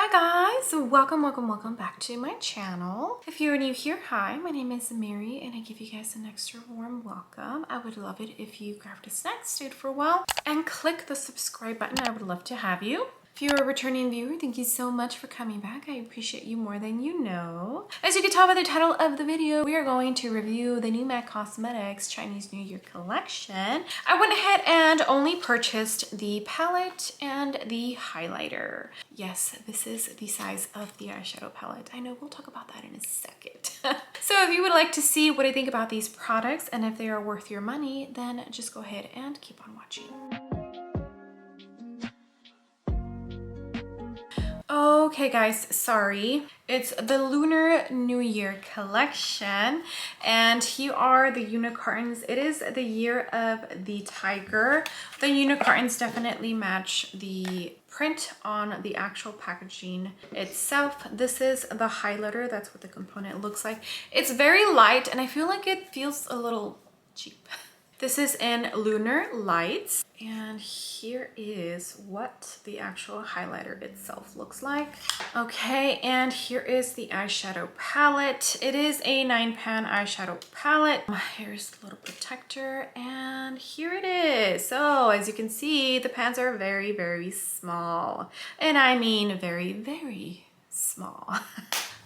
Hi guys, welcome back to my channel. If you're new here, hi, my name is Mary and I give you guys an extra warm welcome. I would love it if you grabbed a snack, stayed for a while, and click the subscribe button. I would love to have you. If you're a returning viewer, thank you so much for coming back. I appreciate you more than you know. As you can tell by the title of the video, we are going to review the new MAC Cosmetics Chinese New Year collection. I went ahead and only purchased the palette and the highlighter. Yes, this is the size of the eyeshadow palette. I know we'll talk about that in a second. So if you would like to see what I think about these products and if they are worth your money, then just go ahead and keep on watching. Okay guys, sorry. It's the Lunar New Year collection and here are the unicorns. It is the year of the tiger. The unicorns definitely match the print on the actual packaging itself. This is the highlighter. That's what the component looks like. It's very light and I feel like it feels a little cheap. This is in Lunar Lights, and here is what the actual highlighter itself looks like. Okay, and here is the eyeshadow palette. It is a 9-pan eyeshadow palette. Here's the little protector, and here it is. So as you can see, the pans are very, very small, and I mean very, very small.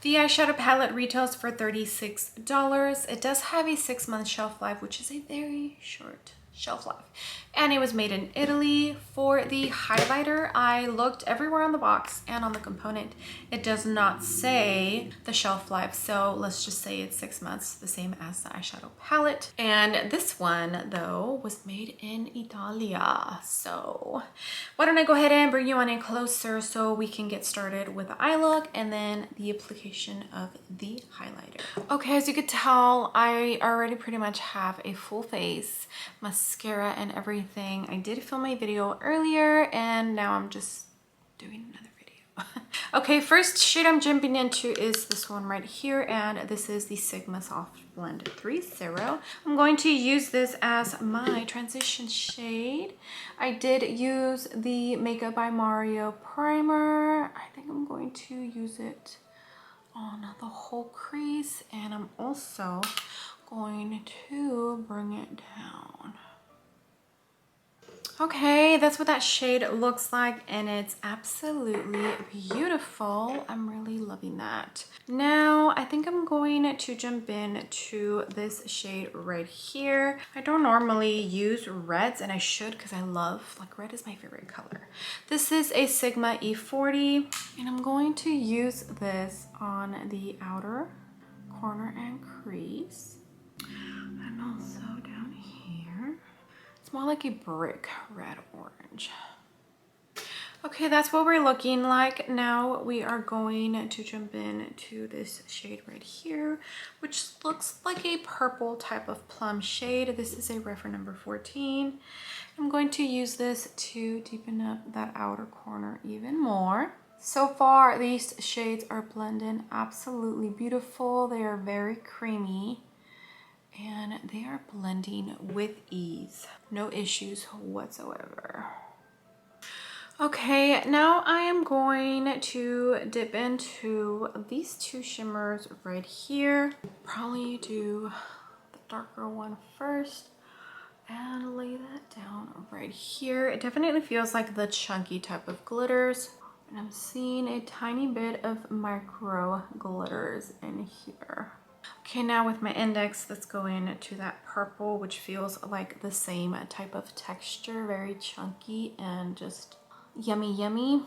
The eyeshadow palette retails for $36. It does have a 6-month shelf life, which is a very short shelf life. And it was made in Italy. For the highlighter, I looked everywhere on the box and on the component. It does not say the shelf life, so let's just say it's 6 months, the same as the eyeshadow palette. And this one, though, was made in Italia. So why don't I go ahead and bring you on in closer so we can get started with the eye look and then the application of the highlighter. Okay, as you could tell, I already pretty much have a full face, mascara and everything. I did film a video earlier and now I'm just doing another video. Okay, first shade I'm jumping into is this one right here, and this is the Sigma Soft Blend 3.0. I'm going to use this as my transition shade. I did use the Makeup by Mario primer. I think I'm going to use it on the whole crease, and I'm also going to bring it down. Okay, that's what that shade looks like, and it's absolutely beautiful. I'm really loving that. Now, I think I'm going to jump in to this shade right here. I don't normally use reds, and I should because I love, like, red is my favorite color. This is a Sigma E40, and I'm going to use this on the outer corner and crease, and also down here. It's more like a brick red orange. Okay, that's what we're looking like. Now we are going to jump in to this shade right here, which looks like a purple type of plum shade. This is a reference number 14. I'm going to use this to deepen up that outer corner even more. So far, these shades are blending absolutely beautiful. They are very creamy, and they are blending with ease. No issues whatsoever. Okay, now I am going to dip into these two shimmers right here. Probably do the darker one first and lay that down right here. It definitely feels like the chunky type of glitters. And I'm seeing a tiny bit of micro glitters in here. Okay, now with my index, let's go into that purple, which feels like the same type of texture, very chunky and just yummy, yummy.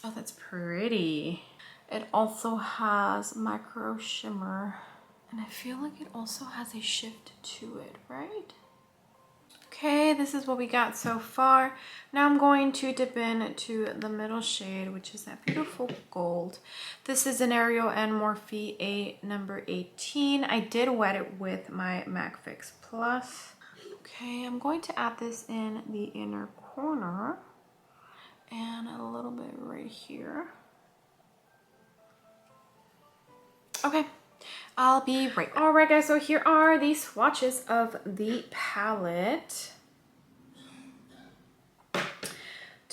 Oh, that's pretty. It also has micro shimmer, and I feel like it also has a shift to it, right? Okay, this is what we got so far. Now I'm going to dip into the middle shade, which is that beautiful gold. This is an Ariel and Morphe A number 18. I did wet it with my MAC Fix Plus. Okay, I'm going to add this in the inner corner and a little bit right here. Okay, I'll be right back. All right, guys, so here are the swatches of the palette.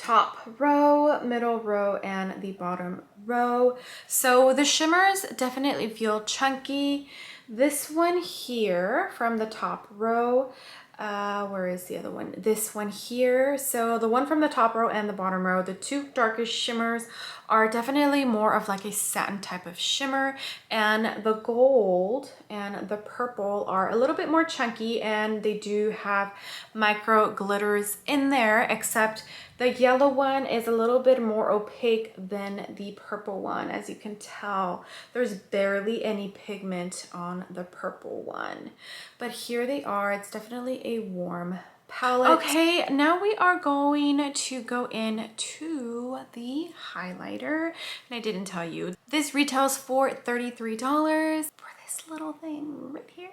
top row, middle row, and the bottom row. So the shimmers definitely feel chunky. This one here from the top row, where is the other one? This one here. So the one from the top row and the bottom row, the two darkest shimmers are definitely more of like a satin type of shimmer, and the gold and the purple are a little bit more chunky, and they do have micro glitters in there, except the yellow one is a little bit more opaque than the purple one. As you can tell, there's barely any pigment on the purple one. But here they are. It's definitely a warm palette. Okay, now we are going to go into the highlighter. And I didn't tell you, this retails for $33 for this little thing right here.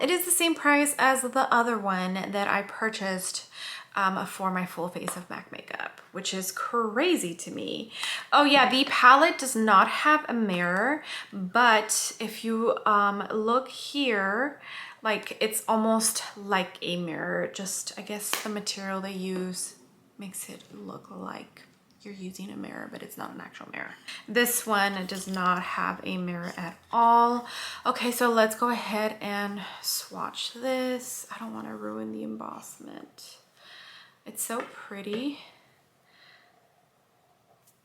It is the same price as the other one that I purchased for my full face of MAC makeup, which is crazy to me. Oh yeah, the palette does not have a mirror, but if you look here, like it's almost like a mirror. Just, I guess the material they use makes it look like you're using a mirror, but it's not an actual mirror. This one does not have a mirror at all. Okay, so let's go ahead and swatch this. I don't want to ruin the embossment. It's so pretty.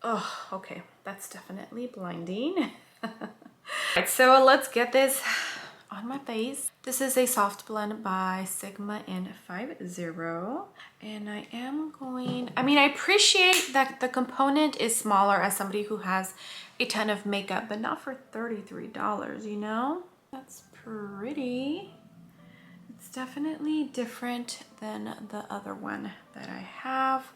Oh, okay, that's definitely blinding. Alright, so let's get this on my face. This is a soft blend by Sigma in 50, and I am going, I mean, I appreciate that the component is smaller as somebody who has a ton of makeup, but not for $33, you know? That's pretty. It's definitely different than the other one that I have.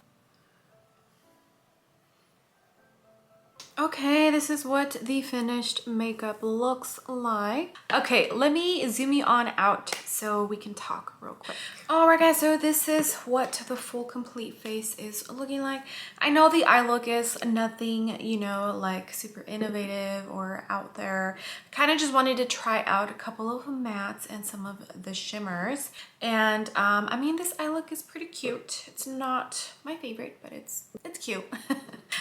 Okay, this is what the finished makeup looks like. Okay, let me zoom you on out so we can talk real quick. All right, guys, so this is what the full complete face is looking like. I know the eye look is nothing, you know, like super innovative or out there. Kind of just wanted to try out a couple of mattes and some of the shimmers. And I mean, this eye look is pretty cute. It's not my favorite, but it's cute.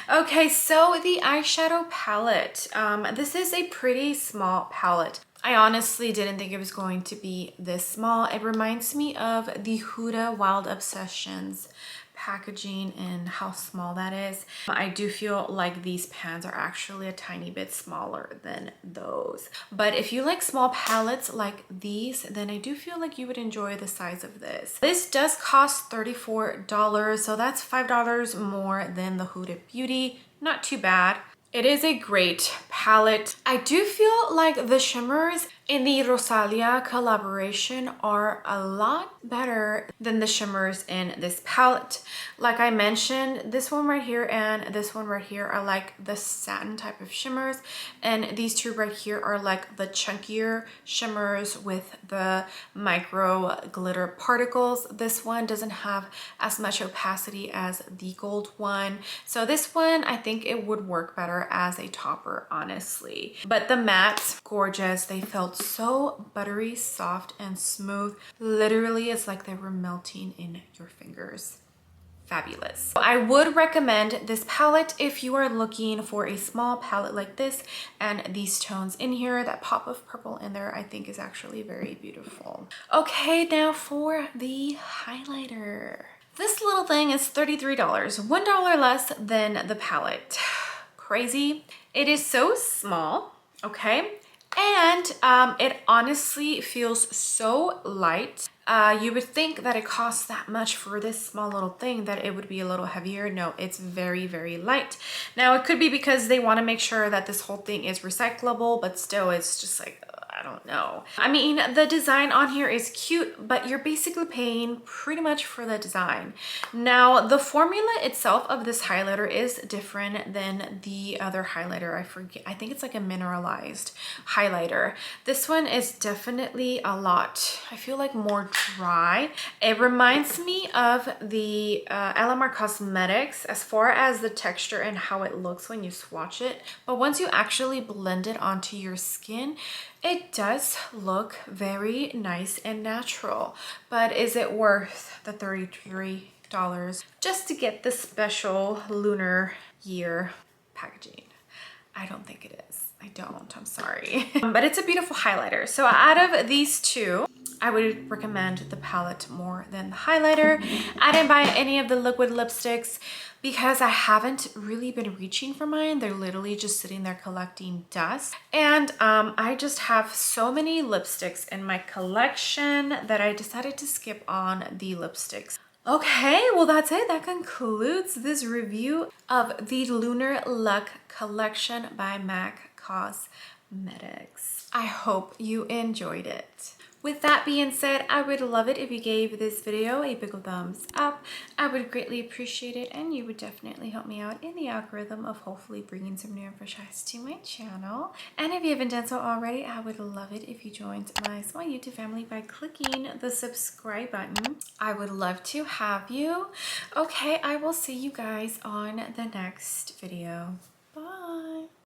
Okay, so the eyeshadow palette. This is a pretty small palette. I honestly didn't think it was going to be this small. It reminds me of the Huda Wild Obsessions packaging and how small that is. I do feel like these pans are actually a tiny bit smaller than those. But if you like small palettes like these, then I do feel like you would enjoy the size of this. This does cost $34, so that's $5 more than the Huda Beauty. Not too bad. It is a great palette. I do feel like the shimmers in the Rosalia collaboration are a lot better than the shimmers in this palette. Like I mentioned, this one right here and this one right here are like the satin type of shimmers, and these two right here are like the chunkier shimmers with the micro glitter particles. This one doesn't have as much opacity as the gold one, so this one I think it would work better as a topper, honestly. But the mattes, gorgeous. They felt so buttery, soft, and smooth. Literally, it's like they were melting in your fingers. Fabulous. I would recommend this palette if you are looking for a small palette like this, and these tones in here, that pop of purple in there, I think is actually very beautiful. Okay, now for the highlighter. This little thing is $33, $1 less than the palette. Crazy. It is so small, okay? And it honestly feels so light. You would think that it costs that much for this small little thing, that it would be a little heavier. No, it's very, very light. Now, it could be because they want to make sure that this whole thing is recyclable, but still, it's just like, I don't know. I mean, the design on here is cute, but you're basically paying pretty much for the design. Now, the formula itself of this highlighter is different than the other highlighter. I forget, I think it's like a mineralized highlighter. This one is definitely a lot, I feel like, more dry. It reminds me of the MAC Cosmetics as far as the texture and how it looks when you swatch it. But once you actually blend it onto your skin, it does look very nice and natural. But is it worth the $33? just to get the special lunar year packaging. I don't think it is. I don't, I'm sorry. But it's a beautiful highlighter. So out of these two, I would recommend the palette more than the highlighter. I didn't buy any of the liquid lipsticks because I haven't really been reaching for mine. They're literally just sitting there collecting dust. And I just have so many lipsticks in my collection that I decided to skip on the lipsticks. Okay, well that's it. That concludes this review of the Lunar Luck Collection by MAC Cosmetics. I hope you enjoyed it. With that being said, I would love it if you gave this video a big thumbs up. I would greatly appreciate it, and you would definitely help me out in the algorithm of hopefully bringing some new and fresh eyes to my channel. And if you haven't done so already, I would love it if you joined my small YouTube family by clicking the subscribe button. I would love to have you. Okay, I will see you guys on the next video.